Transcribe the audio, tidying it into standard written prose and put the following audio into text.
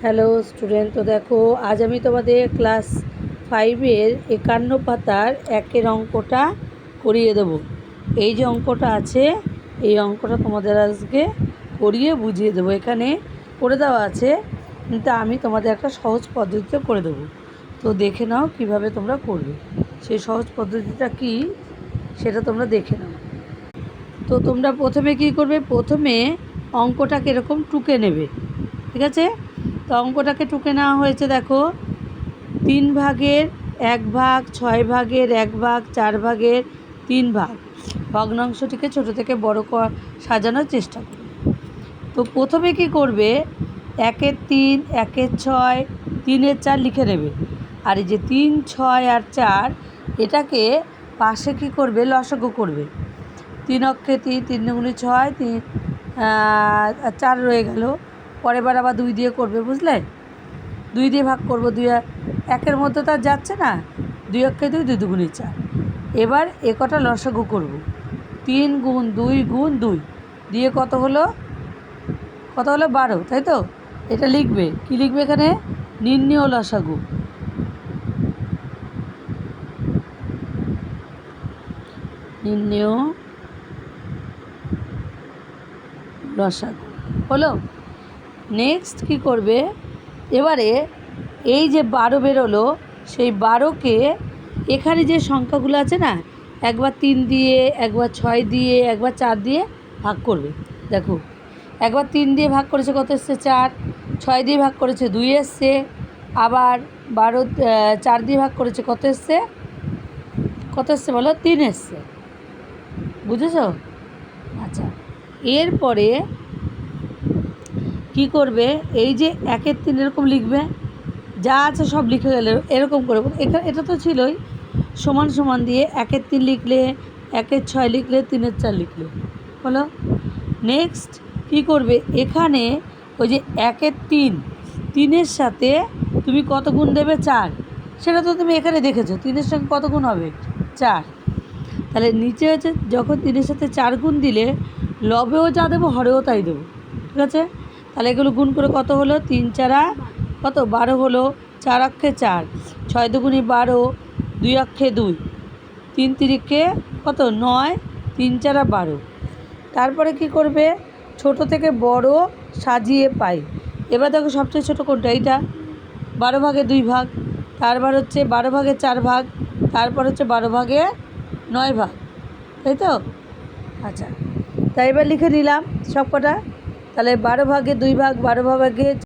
Hello student, তো দেখো আজ আমি তোমাদের ক্লাস 5-এর 51 পাতার একের অঙ্কটা করিয়ে দেব। এই যে অঙ্কটা আছে, এই অঙ্কটা তোমাদের আজকে করিয়ে বুঝিয়ে দেবো। এখানে করে দেওয়া আছে, কিন্তু আমি তোমাদের একটা সহজ পদ্ধতিতে করে দেবো। তো দেখে নাও কিভাবে তোমরা করবে। সেই সহজ পদ্ধতিটা কি সেটা তোমরা দেখে নাও। তো তোমরা প্রথমে কি করবে, প্রথমে অঙ্কটাকে এরকম টুকে নেবে, ঠিক আছে? তো অঙ্কটাকে টুকে নেওয়া হয়েছে, দেখো 3 ভাগের 1 ভাগ, 6 ভাগের 1 ভাগ, 4 ভাগের 3 ভাগ। ভগ্নাংশটিকে ছোট থেকে বড় সাজানোর চেষ্টা করবে। তো প্রথমে কি করবে, 1-এর 3, 1-এর 6, 3-এর 4 লিখে নেবে। আর এই যে 3, 6 আর 4 এটাকে পাশে কি করবে, লসাগু করবে। 3 অক্ষে 3, 3 দুগুণে 6, 4 রয়ে গেল। পরের বার আবার 2 দিয়ে করবে, বুঝলে? 2 দিয়ে ভাগ করবো, 2 1-এর মধ্যে তো আর যাচ্ছে না। 2 অক্ষে 2, 2 দুগুণে 4। এবার এ কটা লসাগু করব। 3 গুণ 2 গুণ 2 দিয়ে কত হলো 12, তাই তো? এটা লিখবে, কি লিখবে এখানে, নির্ণেয় লসাগু। নির্ণেয় লসাগু হলো। নেক্সট কি করবে, এবারে এই যে 12 বেরোলো, সেই 12কে এখানে যে সংখ্যাগুলো আছে না, একবার 3 দিয়ে, একবার 6 দিয়ে, একবার 4 দিয়ে ভাগ করবে। দেখো, একবার 3 দিয়ে ভাগ করেছে, কত এসছে 4। 6 দিয়ে ভাগ করেছে 2 এসছে। আবার 4 দিয়ে ভাগ করেছে, কত এসছে বলো, 3 এসছে। বুঝেছো? আচ্ছা, এরপরে কি করবে, এই যে 1-এর 3 এরকম লিখবে, যা আছে সব লিখে গেলে এরকম করে। এখানে এটা তো ছিলই, সমান সমান দিয়ে 1-এর 3 লিখলে, 1-এর 6 লিখলে, 3-এর 4 লিখলে হলো। নেক্সট কি করবে, এখানে ওই যে 1-এর 3-এর সাথে তুমি কত গুণ দেবে, 4। সেটা তো তুমি এখানে দেখেছো, 3-এর সঙ্গে কত গুণ হবে, 4। তাহলে নিচে হচ্ছে, যখন 3-এর সাথে 4 গুণ দিলে লবেও যা দেবো, হরেও তাই দেবো, ঠিক আছে? তাহলে এগুলো গুণ করে কত হলো, 3 4 কত 12 হলো। 4 অক্ষে 4, 6 দুগুণে 12, 2 অক্ষে 2, 3 তিরিকে কত 9, 3 4 12। তারপরে কি করবে, ছোট থেকে বড় সাজিয়ে পাই। এবার দেখো সবচেয়ে ছোট কোনটা, এইটা। 12 ভাগে 2 ভাগ, তারপর হচ্ছে 12 ভাগে 4 ভাগ, তারপর হচ্ছে 12 ভাগে 9 ভাগ, তাই তো? আচ্ছা, তাই এবার লিখে নিলাম সব কটা। তাহলে 12 ভাগে 2 ভাগ, 12 ভাগে